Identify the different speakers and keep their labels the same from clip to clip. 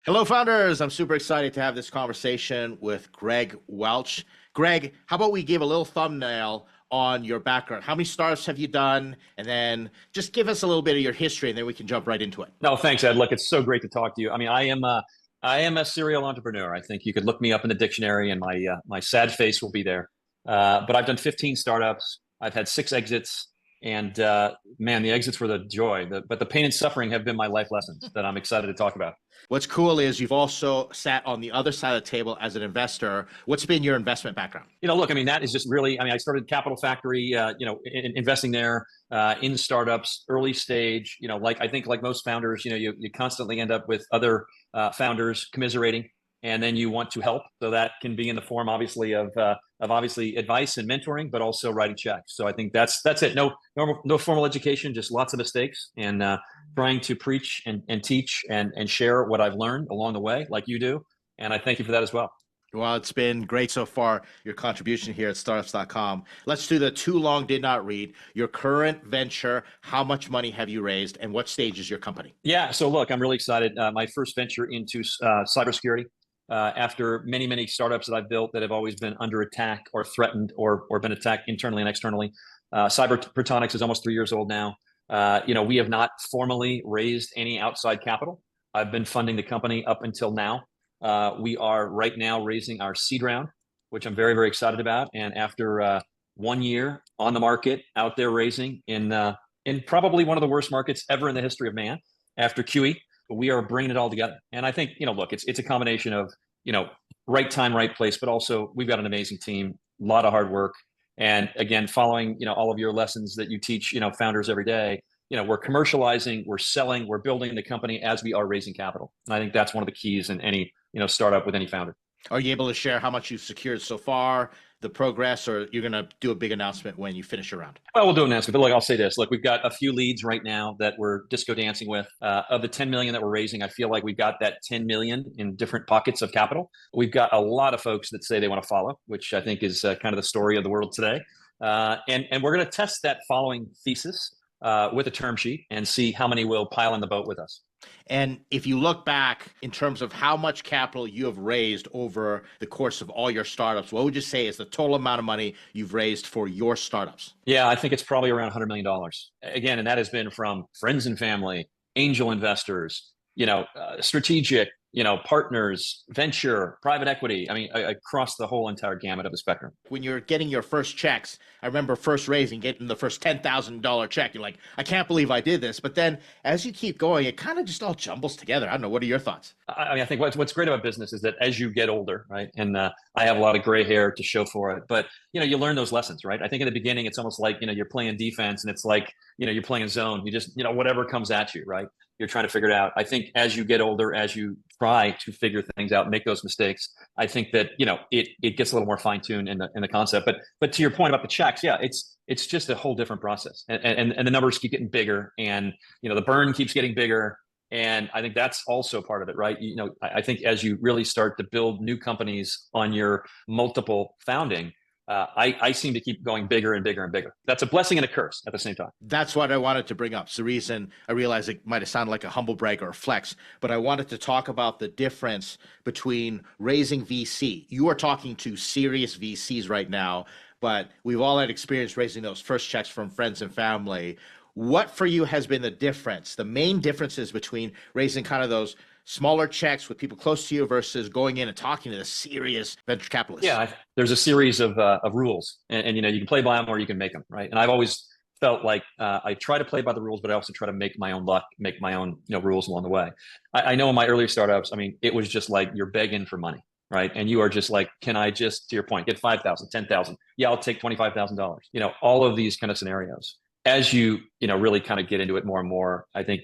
Speaker 1: Hello, founders. I'm super excited to have this conversation with Greg Welch. Greg, how about we give a little thumbnail on your background? How many startups have you done? And then just give us a little bit of your history, and then we can jump right into it.
Speaker 2: No, thanks, Ed. Look, it's so great to talk to you. I mean, I am a serial entrepreneur. I think you could look me up in the dictionary, and my sad face will be there. But I've done 15 startups. I've had 6 exits, and man, the exits were the joy. But the pain and suffering have been my life lessons that I'm excited to talk about.
Speaker 1: What's cool is you've also sat on the other side of the table as an investor. What's been your investment background?
Speaker 2: Look, I mean, that is just really. I mean, I started Capital Factory, investing there in startups, early stage. Like I think, like most founders, you constantly end up with other founders commiserating, and then you want to help. So that can be in the form, obviously, of obviously advice and mentoring, but also writing checks. So I think that's it. No formal education, just lots of mistakes, and trying to preach and teach and share what I've learned along the way, like you do. And I thank you for that as well.
Speaker 1: Well, it's been great so far, your contribution here at Startups.com. Let's do the too long did not read. Your current venture, how much money have you raised, and what stage is your company?
Speaker 2: Yeah, so look, I'm really excited. My first venture into cybersecurity. After many, many startups that I've built that have always been under attack or threatened or been attacked internally and externally. Cyber is almost 3 years old now. We have not formally raised any outside capital. I've been funding the company up until now. We are right now raising our seed round, which I'm very, very excited about. And after 1 year on the market, out there raising in probably one of the worst markets ever in the history of man, after QE, we are bringing it all together. And I think, look, it's a combination of, right time, right place, but also we've got an amazing team, a lot of hard work. And again, following, all of your lessons that you teach, founders every day, we're commercializing, we're selling, we're building the company as we are raising capital. And I think that's one of the keys in any, startup with any founder.
Speaker 1: Are you able to share how much you've secured so far, the progress, or you're going to do a big announcement when you finish your round?
Speaker 2: Well, we'll do an announcement, but look, I'll say this. Look, we've got a few leads right now that we're disco dancing with. Of the 10 million that we're raising, I feel like we've got that 10 million in different pockets of capital. We've got a lot of folks that say they want to follow, which I think is kind of the story of the world today. And we're going to test that following thesis with a term sheet and see how many will pile in the boat with us.
Speaker 1: And if you look back in terms of how much capital you have raised over the course of all your startups, what would you say is the total amount of money you've raised for your startups?
Speaker 2: Yeah, I think it's probably around $100 million. Again, and that has been from friends and family, angel investors, strategic, partners, venture, private equity. I mean, across the whole entire gamut of the spectrum.
Speaker 1: When you're getting your first checks, I remember first raising, getting the first $10,000 check. You're like, I can't believe I did this. But then as you keep going, it kind of just all jumbles together. I don't know. What are your thoughts?
Speaker 2: I mean, I think what's great about business is that as you get older, right? And I have a lot of gray hair to show for it, but you learn those lessons, right? I think in the beginning, it's almost like, you're playing defense and it's like, you're playing a zone. You just, whatever comes at you, right? You're trying to figure it out. I think as you get older, as you try to figure things out, make those mistakes, I think that, it gets a little more fine tuned in the concept. But to your point about the checks, yeah, it's just a whole different process, and the numbers keep getting bigger, and the burn keeps getting bigger. And I think that's also part of it, right? I think as you really start to build new companies on your multiple founding, I seem to keep going bigger and bigger and bigger. That's a blessing and a curse at the same time.
Speaker 1: That's what I wanted to bring up. It's the reason I realized it might have sounded like a humble brag or a flex, but I wanted to talk about the difference between raising VC. You are talking to serious VCs right now, but we've all had experience raising those first checks from friends and family. What for you has been the difference, the main differences between raising kind of those smaller checks with people close to you versus going in and talking to the serious venture capitalists?
Speaker 2: Yeah, there's a series of rules, and you can play by them or you can make them, right? And I've always felt like I try to play by the rules, but I also try to make my own luck, make my own rules along the way. I know in my earlier startups, I mean, it was just like you're begging for money, right? And you are just like, can I just, to your point, get 5,000, 10,000? Yeah, I'll take $25,000. All of these kind of scenarios. As you really kind of get into it more and more, I think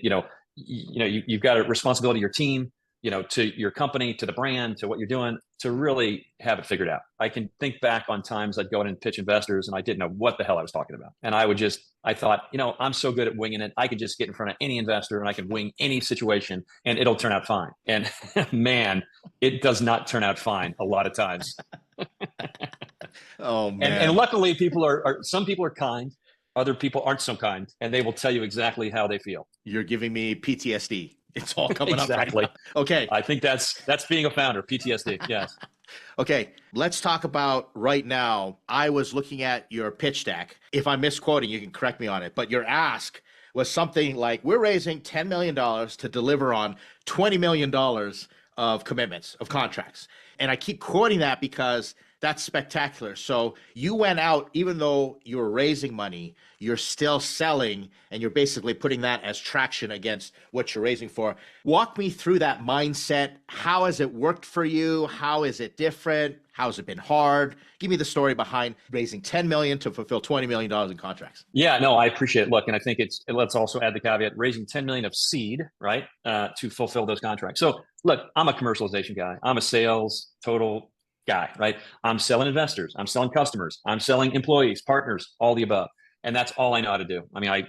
Speaker 2: you've got a responsibility to your team, to your company, to the brand, to what you're doing, to really have it figured out. I can think back on times I'd go in and pitch investors and I didn't know what the hell I was talking about. And I thought, I'm so good at winging it. I could just get in front of any investor and I can wing any situation and it'll turn out fine. And man, it does not turn out fine a lot of times.
Speaker 1: Oh man.
Speaker 2: And luckily some people are kind. Other people aren't so kind, and they will tell you exactly how they feel.
Speaker 1: You're giving me PTSD. It's all coming up right
Speaker 2: Exactly.
Speaker 1: now. Okay.
Speaker 2: I think that's being a founder, PTSD. Yes.
Speaker 1: Okay, let's talk about right now. I was looking at your pitch deck. If I'm misquoting, you can correct me on it, but your ask was something like, we're raising $10 million to deliver on $20 million of commitments, of contracts. And I keep quoting that because that's spectacular. So you went out, even though you were raising money, you're still selling, and you're basically putting that as traction against what you're raising for. Walk me through that mindset. How has it worked for you? How is it different? How has it been hard? Give me the story behind raising 10 million to fulfill $20 million in contracts.
Speaker 2: Yeah, no, I appreciate it. Look, and I think let's also add the caveat, raising 10 million of seed, right, to fulfill those contracts. So look, I'm a commercialization guy. I'm a sales total guy, right? I'm selling investors. I'm selling customers. I'm selling employees, partners, all the above. And that's all I know how to do. I mean, I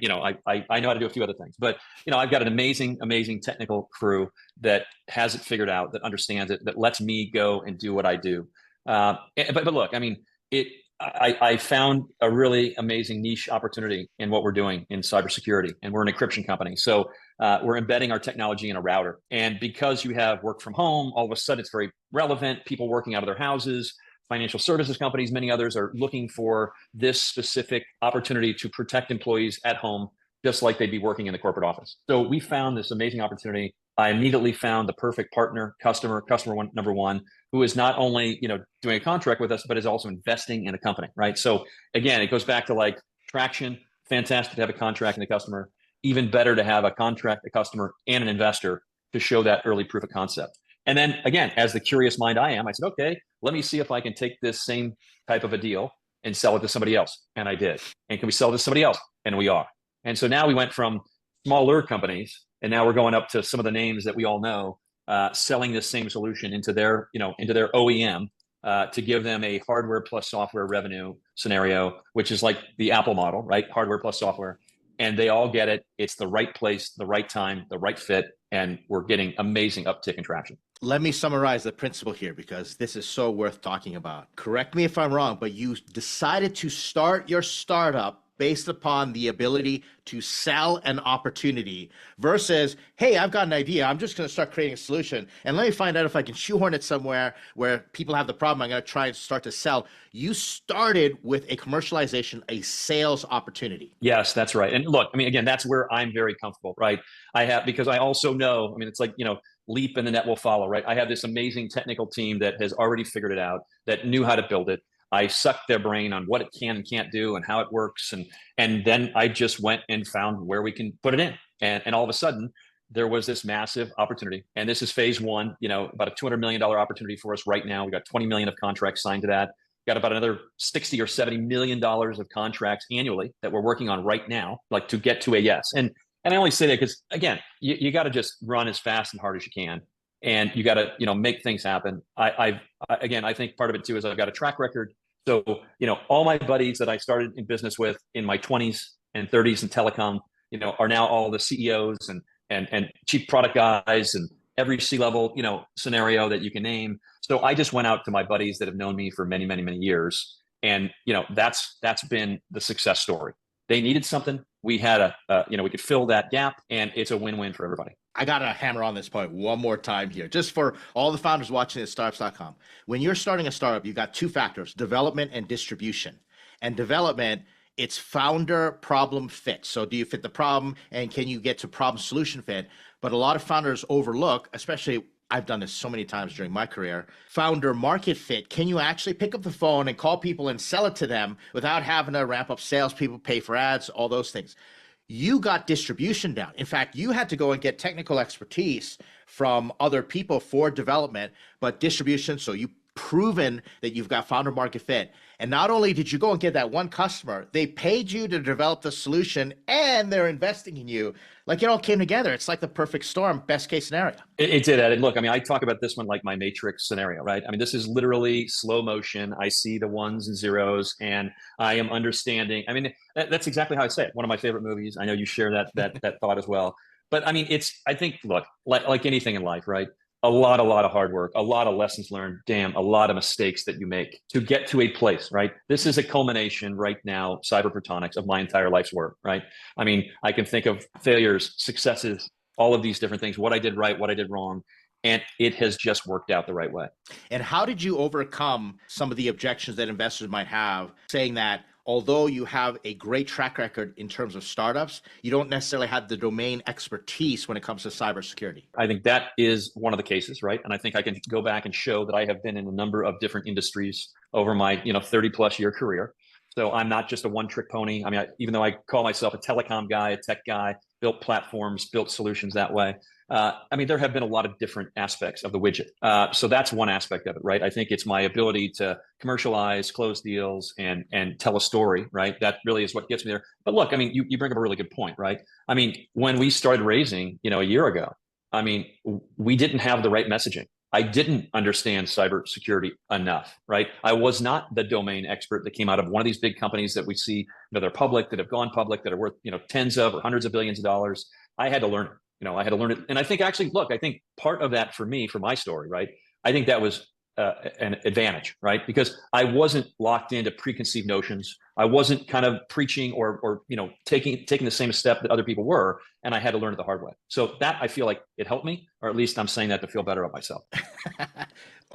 Speaker 2: know how to do a few other things, but I've got an amazing technical crew that has it figured out, that understands it, that lets me go and do what I do. But look, I mean, I found a really amazing niche opportunity in what we're doing in cybersecurity, and we're an encryption company. So we're embedding our technology in a router. And because you have work from home, all of a sudden it's very relevant. People working out of their houses, financial services companies, many others are looking for this specific opportunity to protect employees at home, just like they'd be working in the corporate office. So we found this amazing opportunity. I immediately found the perfect partner, customer number one, who is not only doing a contract with us, but is also investing in a company, right? So again, it goes back to like traction. Fantastic to have a contract and a customer. Even better to have a contract, a customer, and an investor to show that early proof of concept. And then again, as the curious mind I am, I said, okay, let me see if I can take this same type of a deal and sell it to somebody else. And I did. And can we sell it to somebody else? And we are. And so now we went from smaller companies, and now we're going up to some of the names that we all know, selling this same solution into their OEM to give them a hardware plus software revenue scenario, which is like the Apple model, right? Hardware plus software. And they all get it. It's the right place, the right time, the right fit. And we're getting amazing uptick in traction.
Speaker 1: Let me summarize the principle here, because this is so worth talking about. Correct me if I'm wrong, but you decided to start your startup based upon the ability to sell an opportunity versus, hey, I've got an idea. I'm just going to start creating a solution, and let me find out if I can shoehorn it somewhere where people have the problem. I'm going to try and start to sell. You started with a commercialization, a sales opportunity.
Speaker 2: Yes, that's right. And look, I mean, again, that's where I'm very comfortable, right? Because I also know, I mean, it's like, leap and the net will follow, right? I have this amazing technical team that has already figured it out, that knew how to build it. I sucked their brain on what it can and can't do and how it works. And then I just went and found where we can put it in. And all of a sudden, there was this massive opportunity. And this is phase one, about a $200 million opportunity for us right now. We got 20 million of contracts signed to that. Got about another 60 or $70 million of contracts annually that we're working on right now, like to get to a yes. And I only say that because, again, you got to just run as fast and hard as you can. And you got to, make things happen. I think part of it too is I've got a track record. So, all my buddies that I started in business with in my 20s and 30s in telecom, are now all the CEOs and chief product guys and every C-level, scenario that you can name. So I just went out to my buddies that have known me for many, many, many years. And, that's been the success story. They needed something. We had we could fill that gap, and it's a win-win for everybody.
Speaker 1: I got to hammer on this point one more time here, just for all the founders watching at Startups.com. When you're starting a startup, you've got two factors, development and distribution. And development, it's founder problem fit. So do you fit the problem, and can you get to problem solution fit? But a lot of founders overlook, especially I've done this so many times during my career, founder market fit. Can you actually pick up the phone and call people and sell it to them without having to ramp up salespeople, pay for ads, all those things? You got distribution down. In fact, you had to go and get technical expertise from other people for development, but distribution, so you've proven that you've got founder market fit. And not only did you go and get that one customer, they paid you to develop the solution, and they're investing in you. Like, it all came together. It's like the perfect storm, best case scenario.
Speaker 2: It did that. And look, I mean, I talk about this one like my Matrix scenario, right? I mean, this is literally slow motion. I see the ones and zeros, and I am understanding. I mean, that's exactly how I say it. One of my favorite movies. I know you share that thought as well. But I mean, I think, look, like anything in life, right? A lot of hard work, a lot of lessons learned, a lot of mistakes that you make to get to a place, right? This is a culmination right now, cyber photonics, of my entire life's work, right? I mean, I can think of failures, successes, all of these different things, what I did right, what I did wrong. And it has just worked out the right way.
Speaker 1: And how did you overcome some of the objections that investors might have, saying that although you have a great track record in terms of startups, you don't necessarily have the domain expertise when it comes to cybersecurity?
Speaker 2: I think that is one of the cases, right? And I think I can go back and show that I have been in a number of different industries over my 30 plus year career. So I'm not just a one trick pony. I mean, even though I call myself a telecom guy, a tech guy, built platforms, built solutions that way. I mean, there have been a lot of different aspects of the widget. So that's one aspect of it, right? I think it's my ability to commercialize, close deals, and tell a story, right? That really is what gets me there. But look, I mean, you bring up a really good point, right? I mean, when we started raising, a year ago, I mean, we didn't have the right messaging. I didn't understand cybersecurity enough, right? I was not the domain expert that came out of one of these big companies that we see, they're public, that have gone public, that are worth, tens of or hundreds of billions of dollars. I had to learn it. I had to learn it. And I think actually, look, I think part of that for me, for my story, right? I think that was an advantage, right? Because I wasn't locked into preconceived notions. I wasn't kind of preaching or taking the same step that other people were, and I had to learn it the hard way. So that I feel like it helped me, or at least I'm saying that to feel better about myself.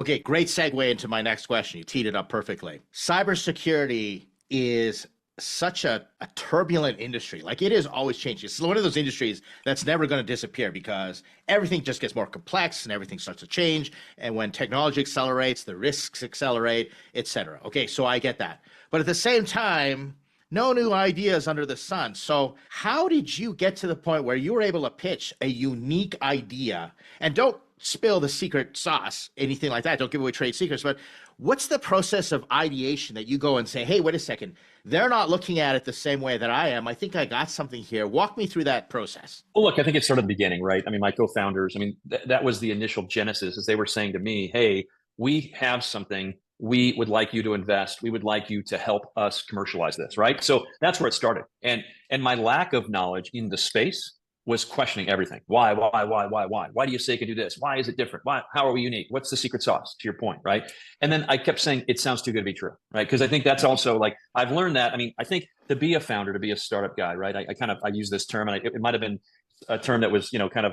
Speaker 1: Okay, great segue into my next question. You teed it up perfectly. Cybersecurity is such a turbulent industry. Like, it is always changing. It's one of those industries that's never going to disappear because everything just gets more complex and everything starts to change. And when technology accelerates, the risks accelerate, etc. Okay, so I get that. But at the same time, no new ideas under the sun. So how did you get to the point where you were able to pitch a unique idea? And don't spill the secret sauce, anything like that. Don't give away trade secrets. But what's the process of ideation that you go and say, hey, wait a second, they're not looking at it the same way that I am. I think I got something here. Walk me through that process.
Speaker 2: Well, look, I think it started at the beginning, right? I mean, my co-founders, I mean, that was the initial genesis, is they were saying to me, hey, we have something. We would like you to invest. We would like you to help us commercialize this, right? So that's where it started. And my lack of knowledge in the space was questioning everything. Why? Why do you say you can do this? Why is it different? Why? How are we unique? What's the secret sauce, to your point, right? And then I kept saying, it sounds too good to be true, right? Because I think that's also, like, I've learned that. I mean, I think to be a founder, to be a startup guy, right? I use this term, and it might have been a term that was, kind of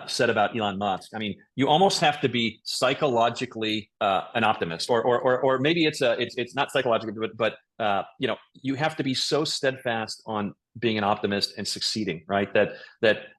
Speaker 2: said about Elon Musk. I mean, you almost have to be psychologically an optimist, or maybe it's not psychologically, but you have to be so steadfast on being an optimist and succeeding, right? That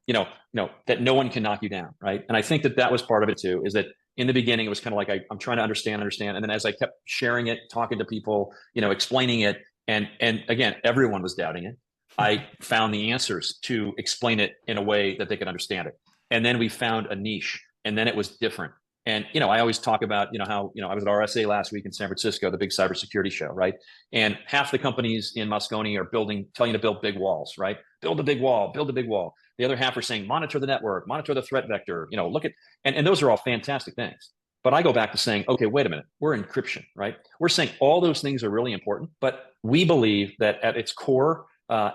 Speaker 2: no one can knock you down, right? And I think that was part of it too. Is that in the beginning it was kind of like I'm trying to understand, and then as I kept sharing it, talking to people, explaining it, and again, everyone was doubting it. I found the answers to explain it in a way that they could understand it. And then we found a niche, and then it was different. And, I always talk about, how, I was at RSA last week in San Francisco, the big cybersecurity show, right? And half the companies in Moscone are telling you to build big walls, right? Build a big wall, build a big wall. The other half are saying, monitor the network, monitor the threat vector, look at, and those are all fantastic things. But I go back to saying, okay, wait a minute, we're encryption, right? We're saying all those things are really important, but we believe that at its core,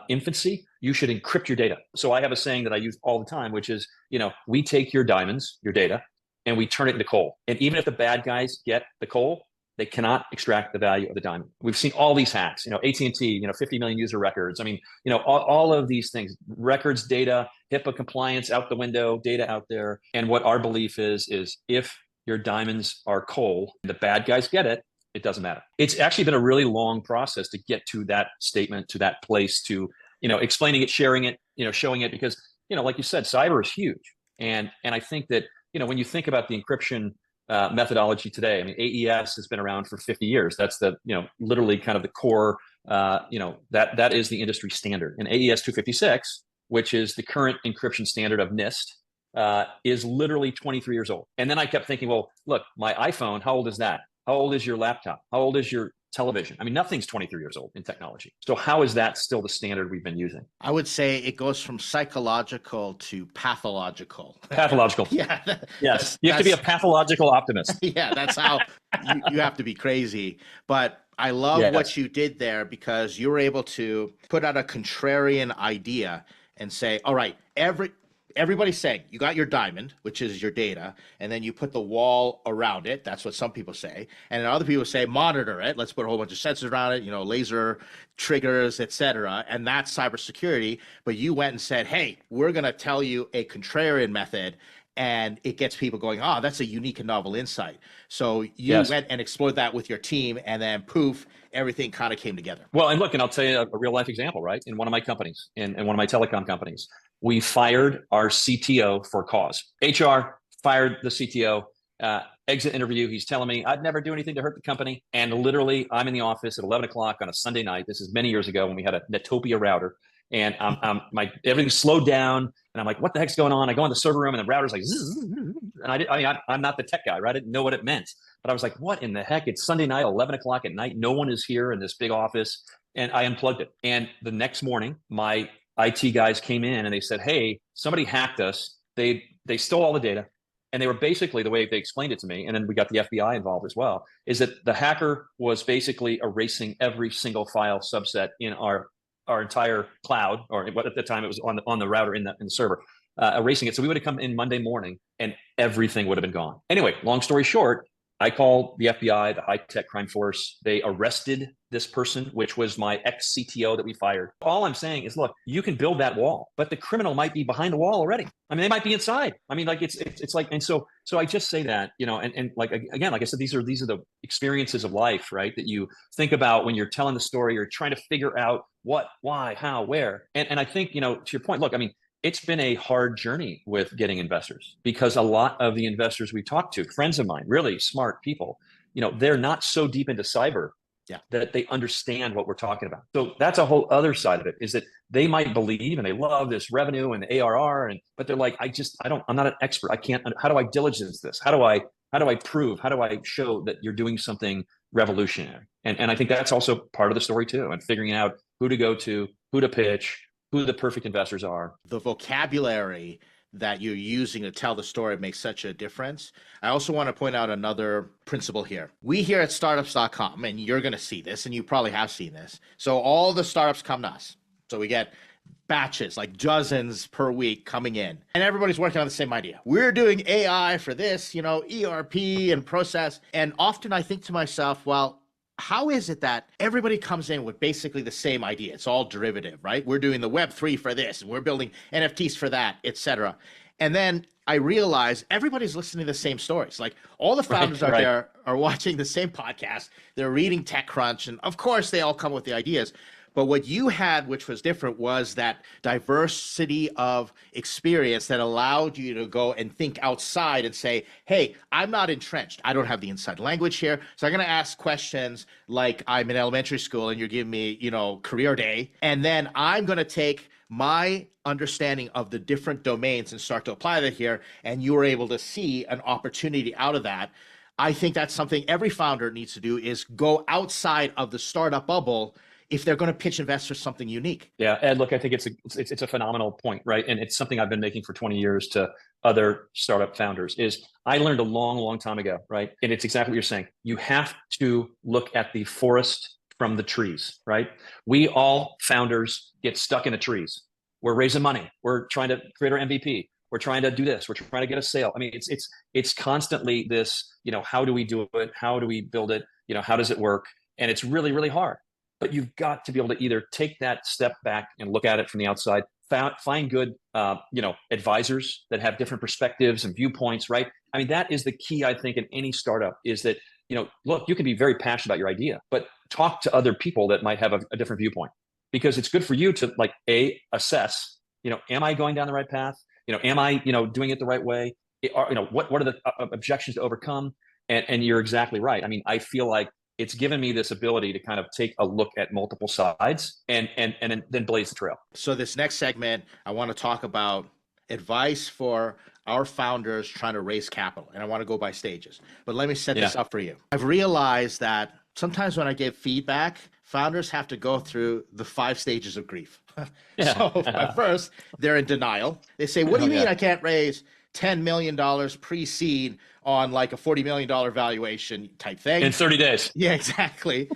Speaker 2: infancy, you should encrypt your data. So I have a saying that I use all the time, which is, we take your diamonds, your data, and we turn it into coal. And even if the bad guys get the coal, they cannot extract the value of the diamond. We've seen all these hacks, AT&T, 50 million user records. I mean, all of these things, records, data, HIPAA compliance out the window, data out there. And what our belief is if your diamonds are coal, the bad guys get it, it doesn't matter. It's actually been a really long process to get to that statement, to that place, to, explaining it, sharing it, showing it, because, like you said, cyber is huge. And I think that, when you think about the encryption methodology today, I mean, AES has been around for 50 years. That's the, literally kind of the core, that is the industry standard. And AES 256, which is the current encryption standard of NIST, is literally 23 years old. And then I kept thinking, well, look, my iPhone, how old is that? How old is your laptop? How old is your television? I mean, nothing's 23 years old in technology. So how is that still the standard we've been using?
Speaker 1: I would say it goes from psychological to pathological.
Speaker 2: Pathological.
Speaker 1: Yeah.
Speaker 2: Yes. You have to be a pathological optimist.
Speaker 1: Yeah, that's how you have to be crazy. But I love what you did there, because you were able to put out a contrarian idea and say, all right, everybody's saying you got your diamond, which is your data, and then you put the wall around it. That's what some people say. And then other people say monitor it. Let's put a whole bunch of sensors around it, laser triggers, etc. And that's cybersecurity. But you went and said, hey, we're going to tell you a contrarian method. And it gets people going, oh, that's a unique and novel insight. So you went and explored that with your team, and then poof, everything kind of came together.
Speaker 2: Well, and look, and I'll tell you a real life example, right? In one of my companies, in one of my telecom companies, we fired our CTO for cause. HR fired the CTO, exit interview. He's telling me I'd never do anything to hurt the company. And literally, I'm in the office at 11 o'clock on a Sunday night. This is many years ago when we had a Netopia router. And everything's slowed down, and I'm like, what the heck's going on? I go in the server room, and the router's like, zzz, and I'm not the tech guy, right? I didn't know what it meant, but I was like, what in the heck? It's Sunday night, 11 o'clock at night. No one is here in this big office, and I unplugged it. And the next morning, my IT guys came in, and they said, hey, somebody hacked us. They stole all the data, and they were basically, the way they explained it to me, and then we got the FBI involved as well, is that the hacker was basically erasing every single file subset in our entire cloud, or at the time it was on the router in the server, erasing it. So we would have come in Monday morning and everything would have been gone. Anyway, long story short, I called the FBI, the high-tech crime force. They arrested this person, which was my ex-CTO that we fired. All I'm saying is, look, you can build that wall, but the criminal might be behind the wall already. I mean, they might be inside. I mean, like it's like, and so I just say that, and like, again, like I said, these are the experiences of life, right? That you think about when you're telling the story, you're trying to figure out what, why, how, where. And I think, to your point, look, I mean, it's been a hard journey with getting investors, because a lot of the investors we talk to, friends of mine, really smart people, they're not so deep into cyber that they understand what we're talking about. So that's a whole other side of it, is that they might believe and they love this revenue and the ARR, but they're like, I'm not an expert. I can't, how do I diligence this? How do I prove, how do I show that you're doing something revolutionary? And I think that's also part of the story too, and figuring out who to go to, who to pitch, who the perfect investors are.
Speaker 1: The vocabulary that you're using to tell the story makes such a difference. I also want to point out another principle here. We here at Startups.com, and you're going to see this, and you probably have seen this. So all the startups come to us. So we get batches, like dozens per week coming in, and everybody's working on the same idea. We're doing AI for this, ERP and process. And often I think to myself, well, how is it that everybody comes in with basically the same idea? It's all derivative, right? We're doing the Web3 for this, and we're building NFTs for that, etc. And then I realize everybody's listening to the same stories. Like all the founders out there are watching the same podcast. They're reading TechCrunch, and of course they all come with the ideas. But what you had, which was different, was that diversity of experience that allowed you to go and think outside and say, hey, I'm not entrenched. I don't have the inside language here. So I'm going to ask questions like I'm in elementary school and you're giving me, career day. And then I'm going to take my understanding of the different domains and start to apply that here. And you were able to see an opportunity out of that. I think that's something every founder needs to do, is go outside of the startup bubble if they're going to pitch investors something unique.
Speaker 2: Yeah, Ed, look, I think it's a phenomenal point, right? And it's something I've been making for 20 years to other startup founders. Is I learned a long time ago, right? And it's exactly what you're saying. You have to look at the forest from the trees, right? We all founders get stuck in the trees. We're raising money. We're trying to create our MVP. We're trying to do this. We're trying to get a sale. I mean, it's constantly this, how do we do it? How do we build it? How does it work? And it's really, really hard. But you've got to be able to either take that step back and look at it from the outside, find good, advisors that have different perspectives and viewpoints, right? I mean, that is the key, I think, in any startup, is that, look, you can be very passionate about your idea, but talk to other people that might have a different viewpoint, because it's good for you to assess, am I going down the right path? Am I, doing it the right way? What are the objections to overcome? And you're exactly right. I mean, I feel like it's given me this ability to kind of take a look at multiple sides and then blaze the trail.
Speaker 1: So this next segment, I want to talk about advice for our founders trying to raise capital. And I want to go by stages. But let me set this up for you. I've realized that sometimes when I give feedback, founders have to go through the 5 stages of grief. So at first, they're in denial. They say, what do you mean I can't raise $10 million pre-seed on like a $40 million valuation type thing.
Speaker 2: In 30 days.
Speaker 1: Yeah, exactly.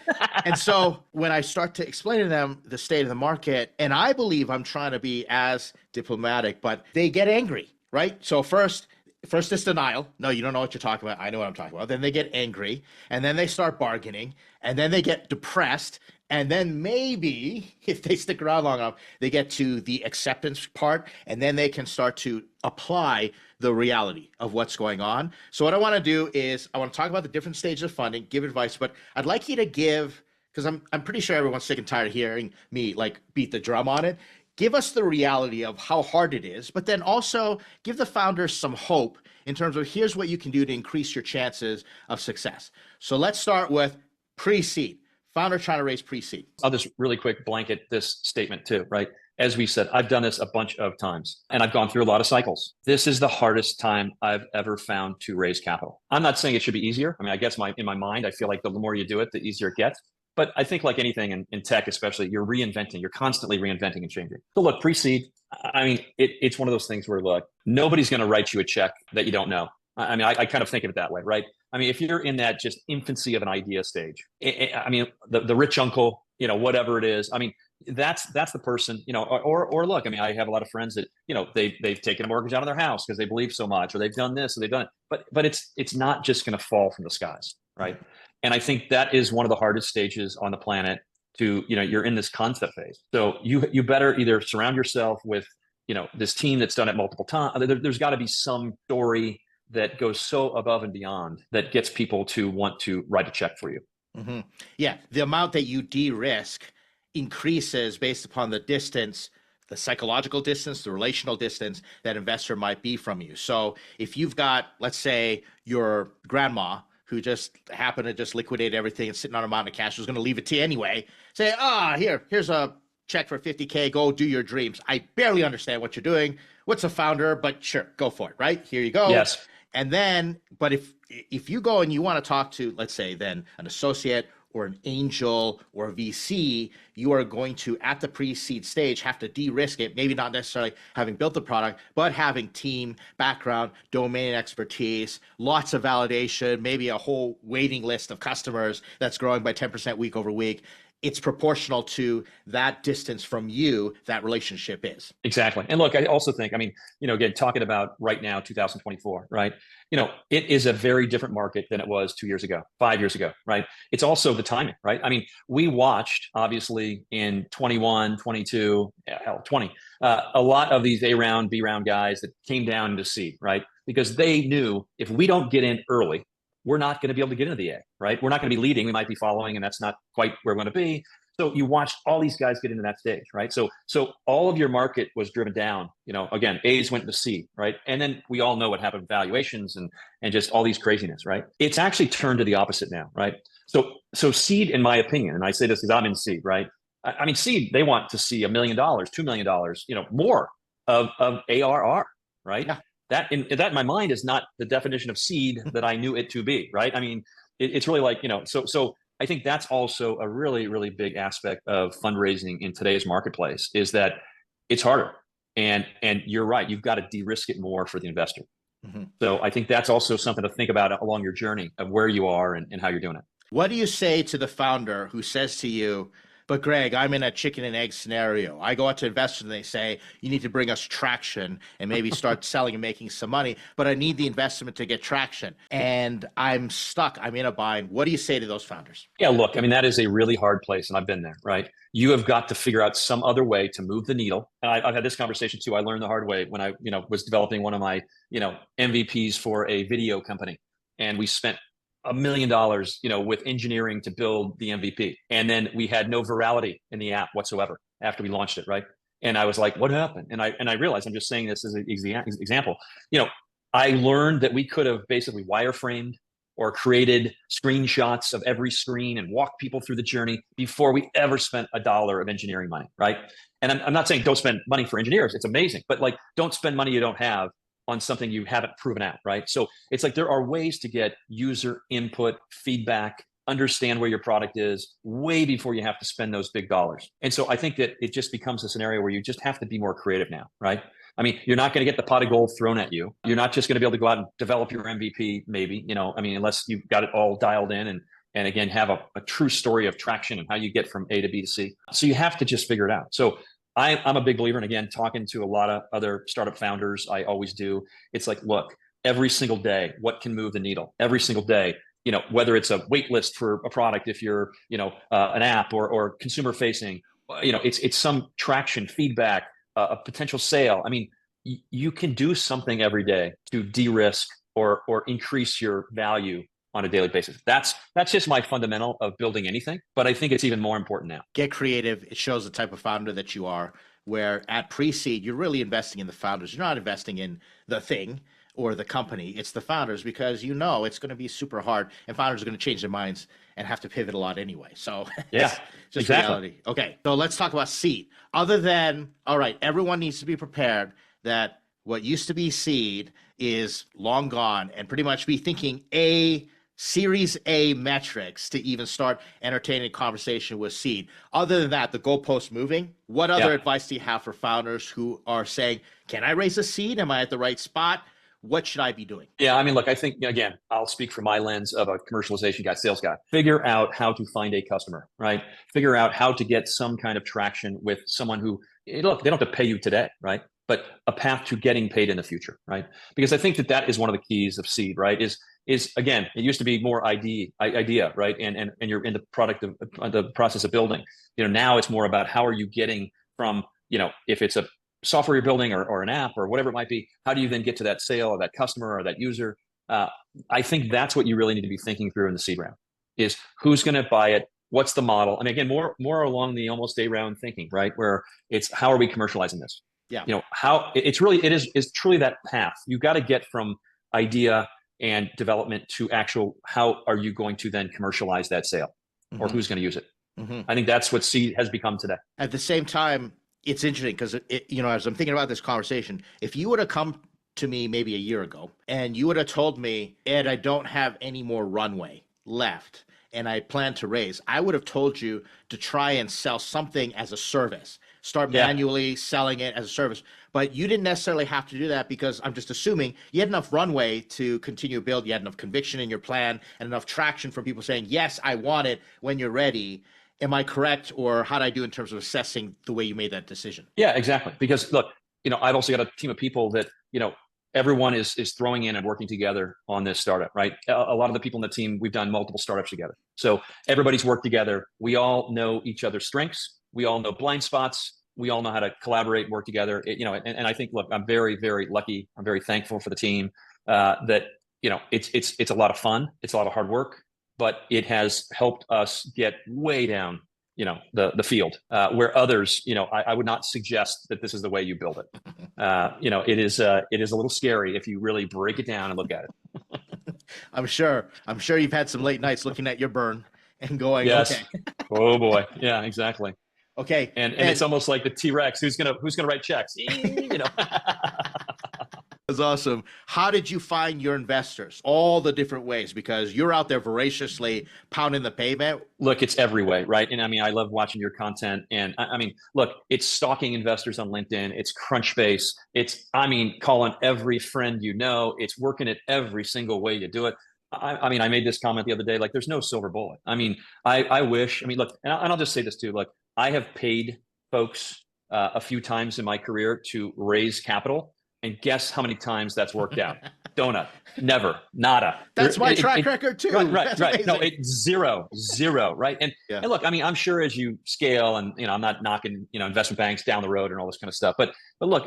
Speaker 1: And so when I start to explain to them the state of the market, and I believe I'm trying to be as diplomatic, but they get angry, right? So first it's denial. No, you don't know what you're talking about. I know what I'm talking about. Then they get angry, and then they start bargaining, and then they get depressed. And then maybe if they stick around long enough, they get to the acceptance part, and then they can start to apply the reality of what's going on. So what I want to do is I want to talk about the different stages of funding, give advice, but I'd like you to give, because I'm pretty sure everyone's sick and tired of hearing me like beat the drum on it. Give us the reality of how hard it is, but then also give the founders some hope in terms of here's what you can do to increase your chances of success. So let's start with pre-seed. Founder trying to raise pre-seed.
Speaker 2: I'll just really quick blanket this statement too, right? As we said, I've done this a bunch of times and I've gone through a lot of cycles. This is the hardest time I've ever found to raise capital. I'm not saying it should be easier. I mean, I guess in my mind, I feel like the more you do it, the easier it gets. But I think like anything in tech, especially, you're reinventing, you're constantly reinventing and changing. So look, pre-seed, I mean, it's one of those things where look, nobody's going to write you a check that you don't know. I mean, I kind of think of it that way, right? I mean, if you're in that just infancy of an idea stage, I mean, the rich uncle, you know, whatever it is, I mean, that's the person, you know, or look, I mean, I have a lot of friends that, you know, they've taken a mortgage out of their house because they believe so much, or they've done this, or they've done it, but it's not just going to fall from the skies, right? And I think that is one of the hardest stages on the planet to, you know, you're in this concept phase. So you better either surround yourself with, you know, this team that's done it multiple times. There's got to be some story that goes so above and beyond that gets people to want to write a check for you.
Speaker 1: Mm-hmm. Yeah, the amount that you de-risk increases based upon the distance, the psychological distance, the relational distance that investor might be from you. So if you've got, let's say, your grandma who just happened to just liquidate everything and sitting on a mountain of cash, who's going to leave it to you anyway, say, here's a check for 50K, go do your dreams. I barely understand what you're doing. What's a founder? But sure, go for it, right? Here you go.
Speaker 2: Yes.
Speaker 1: And then, but if you go and you want to talk to, let's say, then an associate or an angel or a VC, you are going to, at the pre-seed stage, have to de-risk it, maybe not necessarily having built the product, but having team, background, domain expertise, lots of validation, maybe a whole waiting list of customers that's growing by 10% week over week. It's proportional to that distance from you, that relationship is.
Speaker 2: Exactly. And look, I also think, I mean, you know, again, talking about right now, 2024, right? You know, it is a very different market than it was 2 years ago, 5 years ago, right? It's also the timing, right? I mean, we watched, obviously, in 21, 22, 20, a lot of these A round, B round guys that came down into seed, right? Because they knew if we don't get in early, we're not going to be able to get into the A, right? We're not going to be leading. We might be following, and that's not quite where we're going to be. So you watched all these guys get into that stage, right? So all of your market was driven down. You know, again, A's went to C, right? And then we all know what happened with valuations and just all these craziness, right? It's actually turned to the opposite now, right? So seed, in my opinion, and I say this because I'm in seed, right? I mean, seed, they want to see $1 million, $2 million, you know, more of ARR, right?
Speaker 1: Yeah.
Speaker 2: That in my mind is not the definition of seed that I knew it to be, right? I mean, it's really like, you know, so I think that's also a really, really big aspect of fundraising in today's marketplace is that it's harder. And you're right, you've got to de-risk it more for the investor. Mm-hmm. So I think that's also something to think about along your journey of where you are and how you're doing it.
Speaker 1: What do you say to the founder who says to you, but Greg, I'm in a chicken and egg scenario. I go out to investors and they say, you need to bring us traction and maybe start selling and making some money, but I need the investment to get traction. And I'm stuck. I'm in a bind. What do you say to those founders?
Speaker 2: Yeah, look, I mean, that is a really hard place. And I've been there, right? You have got to figure out some other way to move the needle. And I've had this conversation too. I learned the hard way when I, was developing one of my, MVPs for a video company. And we spent $1 million, with engineering to build the MVP. And then we had no virality in the app whatsoever after we launched it, right? And I was like, what happened? And I realized, I'm just saying this as an example, I learned that we could have basically wireframed or created screenshots of every screen and walked people through the journey before we ever spent $1 of engineering money, right? And I'm not saying don't spend money for engineers. It's amazing. But like, don't spend money you don't have on something you haven't proven out, right? So it's like there are ways to get user input, feedback, understand where your product is way before you have to spend those big dollars. And so I think that it just becomes a scenario where you just have to be more creative now, right? I mean, you're not going to get the pot of gold thrown at you. You're not just going to be able to go out and develop your MVP, maybe, I mean, unless you've got it all dialed in and again, have a true story of traction and how you get from A to B to C. So you have to just figure it out. So I'm a big believer, and again, talking to a lot of other startup founders, I always do. It's like, look, every single day, what can move the needle? Every single day, whether it's a wait list for a product, if you're, an app or consumer facing, it's some traction, feedback, a potential sale. I mean, you can do something every day to de-risk or increase your value on a daily basis. That's just my fundamental of building anything, but I think it's even more important now.
Speaker 1: Get creative. It shows the type of founder that you are, where at pre-seed, you're really investing in the founders. You're not investing in the thing or the company. It's the founders, because it's going to be super hard, and founders are going to change their minds and have to pivot a lot anyway. So
Speaker 2: yeah,
Speaker 1: it's just
Speaker 2: exactly.
Speaker 1: reality. Okay, so let's talk about seed. Other than, all right, everyone needs to be prepared that what used to be seed is long gone, and pretty much be thinking Series A metrics to even start entertaining conversation with seed. Other than that, the goalpost moving. What other advice do you have for founders who are saying, can I raise a seed? Am I at the right spot? What should I be doing?
Speaker 2: Yeah, I mean, look, I think, again, I'll speak from my lens of a commercialization guy, sales guy. Figure out how to find a customer, right? Figure out how to get some kind of traction with someone who, look, they don't have to pay you today, right? But a path to getting paid in the future, right? Because I think that is one of the keys of seed, right? Is again, it used to be more idea, right? And you're in the the process of building. Now it's more about how are you getting from, if it's a software you're building or an app or whatever it might be, how do you then get to that sale or that customer or that user? I think that's what you really need to be thinking through in the seed round, is who's going to buy it? What's the model? And again, more along the almost A round thinking, right? Where it's how are we commercializing this?
Speaker 1: Yeah.
Speaker 2: How it's truly that path. You got to get from idea and development to actual, how are you going to then commercialize that sale, or who's going to use it? I think that's what seed has become today.
Speaker 1: At the same time, it's interesting because as I'm thinking about this conversation, if you would have come to me maybe a year ago and you would have told me, Ed, I don't have any more runway left and I plan to raise, I would have told you to try and sell something as a service, start manually selling it as a service. But you didn't necessarily have to do that, because I'm just assuming you had enough runway to continue to build. You had enough conviction in your plan and enough traction from people saying, yes, I want it when you're ready. Am I correct? Or how do I do in terms of assessing the way you made that decision?
Speaker 2: Yeah, exactly. Because look, I've also got a team of people that, everyone is throwing in and working together on this startup, right? A lot of the people in the team, we've done multiple startups together. So everybody's worked together. We all know each other's strengths. We all know blind spots. We all know how to collaborate and work together. And I think, look, I'm very, very lucky. I'm very thankful for the team that, it's a lot of fun. It's a lot of hard work, but it has helped us get way down, the field where others, I would not suggest that this is the way you build it. It is a little scary if you really break it down and look at it.
Speaker 1: I'm sure you've had some late nights looking at your burn and going,
Speaker 2: yes.
Speaker 1: Okay.
Speaker 2: Oh boy. Yeah, exactly.
Speaker 1: Okay.
Speaker 2: And it's almost like the T-Rex, who's gonna write checks.
Speaker 1: That's awesome. How did you find your investors? All the different ways, because you're out there voraciously pounding the pavement.
Speaker 2: Look, it's every way, right? And I mean, I love watching your content. And I mean, look, it's stalking investors on LinkedIn. It's Crunchbase. It's, calling every friend it's working it every single way you do it. I made this comment the other day, like there's no silver bullet. I wish, look, and I'll just say this too, like I have paid folks a few times in my career to raise capital, and guess how many times that's worked out? Donut, never, nada.
Speaker 1: That's my track record too.
Speaker 2: Right. No, it's zero, right? And look, I'm sure as you scale, and I'm not knocking investment banks down the road and all this kind of stuff, but look,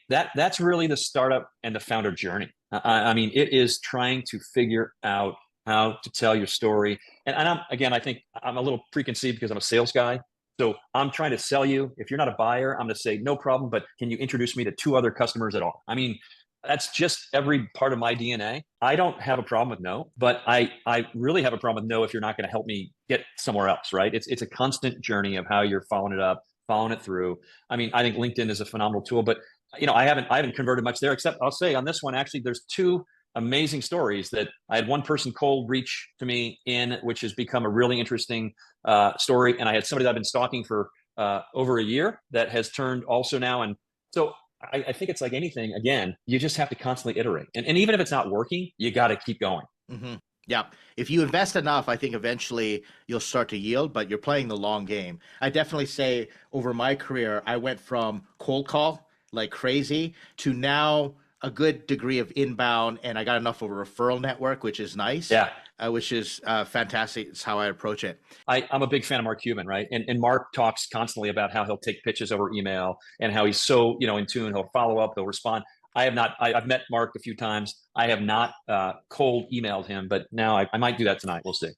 Speaker 2: that's really the startup and the founder journey. It is trying to figure out how to tell your story. And I think I'm a little preconceived because I'm a sales guy. So I'm trying to sell you. If you're not a buyer, I'm going to say, no problem, but can you introduce me to 2 other customers at all? That's just every part of my DNA. I don't have a problem with no, but I really have a problem with no if you're not going to help me get somewhere else, right? It's a constant journey of how you're following it up, following it through. I think LinkedIn is a phenomenal tool, but I haven't converted much there, except I'll say on this one, actually, there's 2 amazing stories that I had one person cold reach to me which has become a really interesting story. And I had somebody that I've been stalking for over a year that has turned also now. And so I think it's like anything, again, you just have to constantly iterate. And even if it's not working, you got to keep going.
Speaker 1: Hmm. Yeah. If you invest enough, I think eventually you'll start to yield, but you're playing the long game. I definitely say over my career, I went from cold call like crazy to now a good degree of inbound, and I got enough of a referral network, which is nice,
Speaker 2: Yeah.
Speaker 1: which is fantastic. It's how I approach it.
Speaker 2: I'm a big fan of Marc Cuban, right? And Marc talks constantly about how he'll take pitches over email and how he's so, in tune. He'll follow up, he'll respond. I have not, I've met Marc a few times. I have not cold emailed him, but now I might do that tonight. We'll see.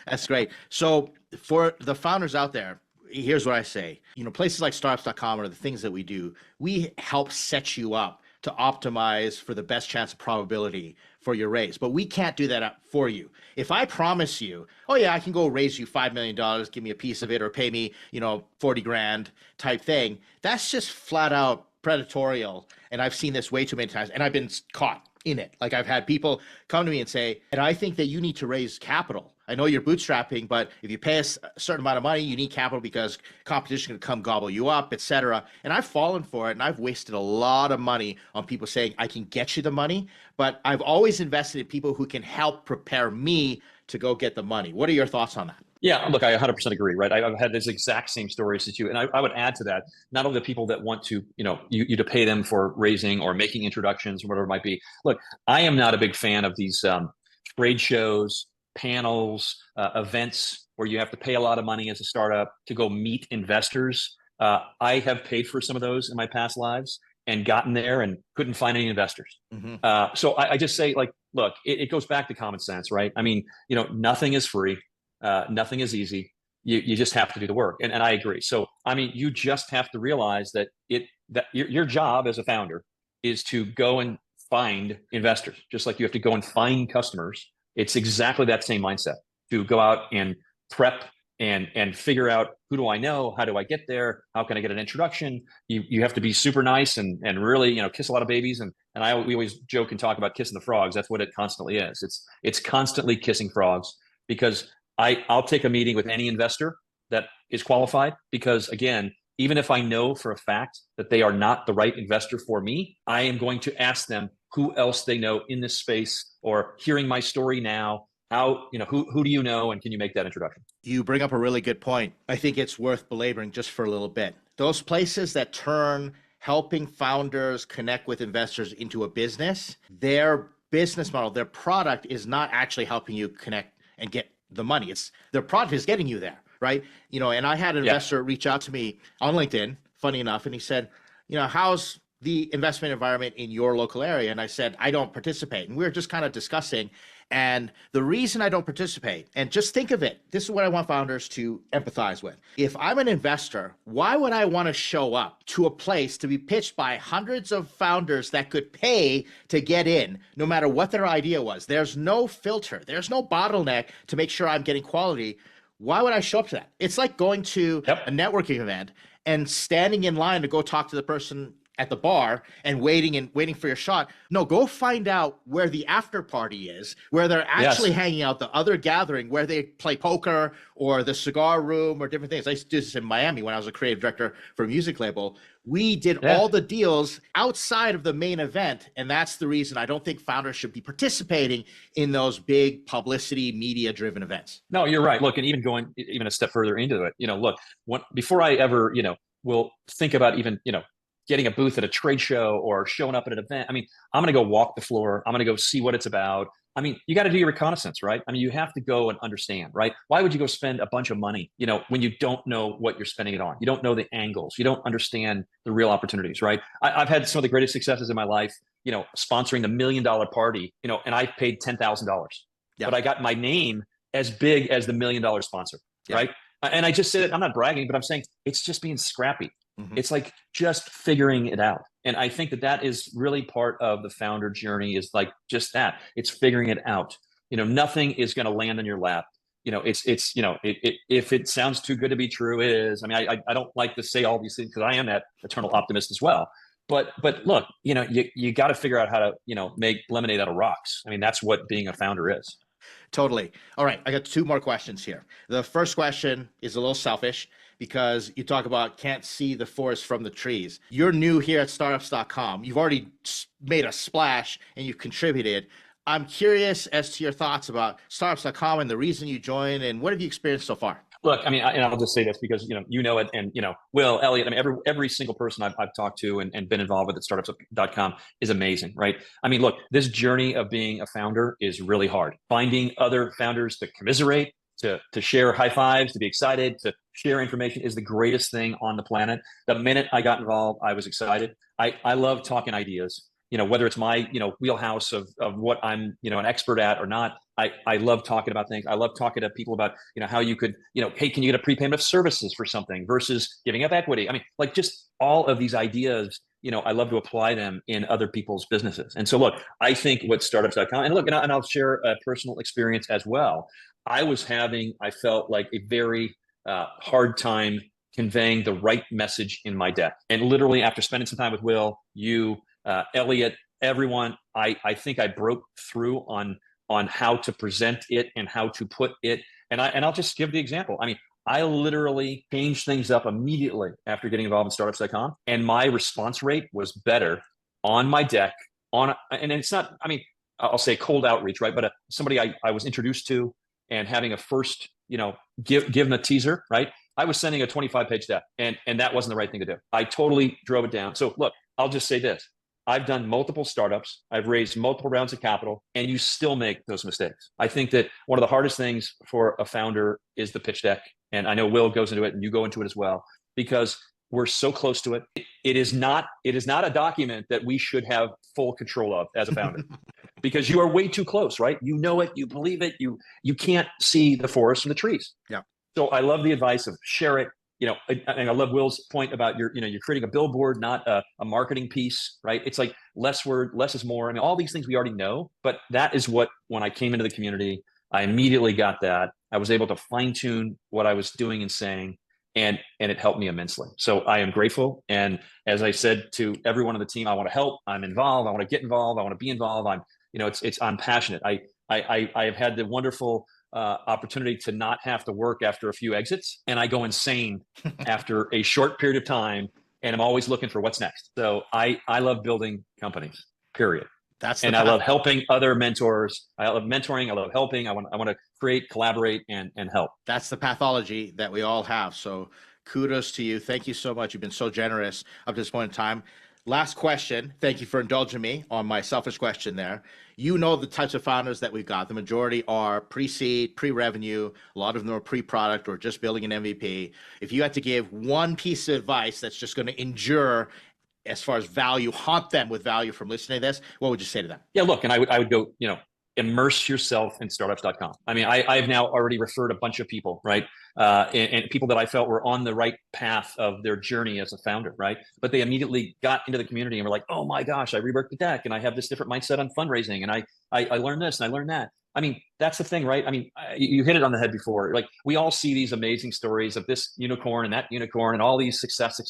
Speaker 1: That's great. So for the founders out there, here's what I say. Places like Startups.com are the things that we do. We help set you up to optimize for the best chance of probability for your raise. But we can't do that for you. If I promise you, oh yeah, I can go raise you $5 million, give me a piece of it, or pay me, 40 grand type thing, that's just flat out predatorial. And I've seen this way too many times, and I've been caught in it. Like I've had people come to me and say, and I think that you need to raise capital. I know you're bootstrapping, but if you pay us a certain amount of money, you need capital because competition is going to come gobble you up, et cetera. And I've fallen for it, and I've wasted a lot of money on people saying, I can get you the money, but I've always invested in people who can help prepare me to go get the money. What are your thoughts on that?
Speaker 2: Yeah, look, I 100% agree, right? I've had this exact same stories as you. And I would add to that, not only the people that want to, you to pay them for raising or making introductions or whatever it might be. Look, I am not a big fan of these trade shows, panels, events where you have to pay a lot of money as a startup to go meet investors. I have paid for some of those in my past lives and gotten there and couldn't find any investors.
Speaker 1: Mm-hmm.
Speaker 2: So I just say, like, look, it goes back to common sense, right? I mean, nothing is free. Nothing is easy. You just have to do the work. And I agree. So, I mean, you just have to realize that your job as a founder is to go and find investors, just like you have to go and find customers. It's exactly that same mindset to go out and prep and figure out, who do I know? How do I get there? How can I get an introduction? You have to be super nice and really, kiss a lot of babies. And we always joke and talk about kissing the frogs. That's what it constantly is. It's constantly kissing frogs, because I'll take a meeting with any investor that is qualified, because again, even if I know for a fact that they are not the right investor for me, I am going to ask them who else they know in this space, or hearing my story now, how, who do you know, and can you make that introduction?
Speaker 1: You bring up a really good point. I think it's worth belaboring just for a little bit. Those places that turn helping founders connect with investors into a business, their business model, their product is not actually helping you connect and get the money. It's their product is getting you there, right? And I had an investor reach out to me on LinkedIn, funny enough, and he said, how's the investment environment in your local area? And I said, I don't participate. And we were just kind of discussing. And the reason I don't participate, and just think of it, this is what I want founders to empathize with. If I'm an investor, why would I want to show up to a place to be pitched by hundreds of founders that could pay to get in, no matter what their idea was? There's no filter. There's no bottleneck to make sure I'm getting quality. Why would I show up to that? It's like going to a networking event and standing in line to go talk to the person at the bar and waiting for your shot. No, go find out where the after party is, where they're actually hanging out, the other gathering, where they play poker or the cigar room or different things. I used to do this in Miami when I was a creative director for a music label. We did all the deals outside of the main event. And that's the reason I don't think founders should be participating in those big publicity, media driven events.
Speaker 2: No, you're right. Look, and even going even a step further into it, look, before I ever, will think about even, getting a booth at a trade show or showing up at an event. I mean, I'm going to go walk the floor. I'm going to go see what it's about. I mean, you got to do your reconnaissance, right? I mean, you have to go and understand, right? Why would you go spend a bunch of money, when you don't know what you're spending it on? You don't know the angles. You don't understand the real opportunities, right? I've had some of the greatest successes in my life, sponsoring the $1 million party, and I paid $10,000, but I got my name as big as the $1 million sponsor, right? And I just said, I'm not bragging, but I'm saying it's just being scrappy. Mm-hmm. It's like just figuring it out. And I think that is really part of the founder journey, is like just that. It's figuring it out. Nothing is going to land on your lap. If it sounds too good to be true, it is. I mean, I don't like to say all these things because I am that eternal optimist as well. But look, you got to figure out how to, make lemonade out of rocks. I mean, that's what being a founder is.
Speaker 1: Totally. All right. I got two more questions here. The first question is a little selfish. because you talk about can't see the forest from the trees. You're new here at Startups.com. You've already made a splash and you've contributed. I'm curious as to your thoughts about Startups.com and the reason you joined, and what have you experienced so far?
Speaker 2: Look, I mean, and I'll just say this because you know it, and Will, Elliot. I mean, every single person I've talked to and been involved with at Startups.com is amazing, right? I mean, look, this journey of being a founder is really hard. Finding other founders to commiserate, to share high fives, to be excited, to share information is the greatest thing on the planet. The minute I got involved, I was excited. I love talking ideas. Whether it's my wheelhouse of what I'm an expert at or not. I love talking about things. I love talking to people about how you could hey, can you get a prepayment of services for something versus giving up equity? I mean, like, just all of these ideas. I love to apply them in other people's businesses. And so look, I think what Startups.com, and look, and I'll share a personal experience as well. I felt like a very hard time conveying the right message in my deck. And literally, after spending some time with Will, Elliot, everyone, I think I broke through on how to present it and how to put it. And I'll just give the example. I mean, I literally changed things up immediately after getting involved in Startups.com, and my response rate was better on my deck. And it's not, I mean, I'll say cold outreach, right? But somebody I was introduced to, and having a first, give them a teaser, right? I was sending a 25-page deck, and that wasn't the right thing to do. I totally drove it down. So look, I'll just say this. I've done multiple startups. I've raised multiple rounds of capital, and you still make those mistakes. I think that one of the hardest things for a founder is the pitch deck. And I know Will goes into it and you go into it as well, because we're so close to it. It is not a document that we should have full control of as a founder because you are way too close, right? You know it, you believe it, you can't see the forest from the trees.
Speaker 1: Yeah.
Speaker 2: So I love the advice of share it. And I love Will's point about you're creating a billboard, not a marketing piece, right? It's like less is more. I mean, all these things we already know, but that is what, when I came into the community, I immediately got that. I was able to fine tune what I was doing and saying, and it helped me immensely. So I am grateful. And as I said to everyone on the team, I want to help. I'm involved. I want to get involved. I want to be involved. I'm passionate. I have had the wonderful opportunity to not have to work after a few exits, and I go insane after a short period of time, and I'm always looking for what's next. So I love building companies, period. I love helping other mentors. I love mentoring. I love helping. I want to create, collaborate, and help.
Speaker 1: That's the pathology that we all have. So kudos to you. Thank you so much. You've been so generous up to this point in time. Last question. Thank you for indulging me on my selfish question there. You know the types of founders that we've got. The majority are pre-seed, pre-revenue. A lot of them are pre-product or just building an MVP. If you had to give one piece of advice that's just going to endure as far as value, haunt them with value from listening to this, what would you say to them?
Speaker 2: Yeah, look, and I would go, immerse yourself in Startups.com. I mean, I've now already referred a bunch of people, right? And people that I felt were on the right path of their journey as a founder, right? But they immediately got into the community and were like, oh my gosh, I reworked the deck and I have this different mindset on fundraising, and I learned this and I learned that. I mean, that's the thing, right? I mean, you hit it on the head before. Like, we all see these amazing stories of this unicorn and that unicorn and all these success,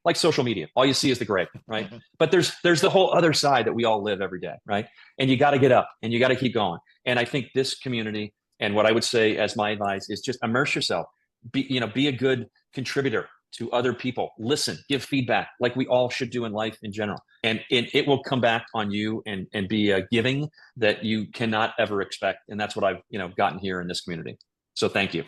Speaker 2: like social media. All you see is the gray, right? But there's the whole other side that we all live every day, right? And you got to get up and you got to keep going. And I think this community, and what I would say as my advice, is just immerse yourself. Be a good contributor to other people. Listen, give feedback, like we all should do in life in general. And it will come back on you and be a giving that you cannot ever expect. And that's what I've gotten here in this community. So thank you.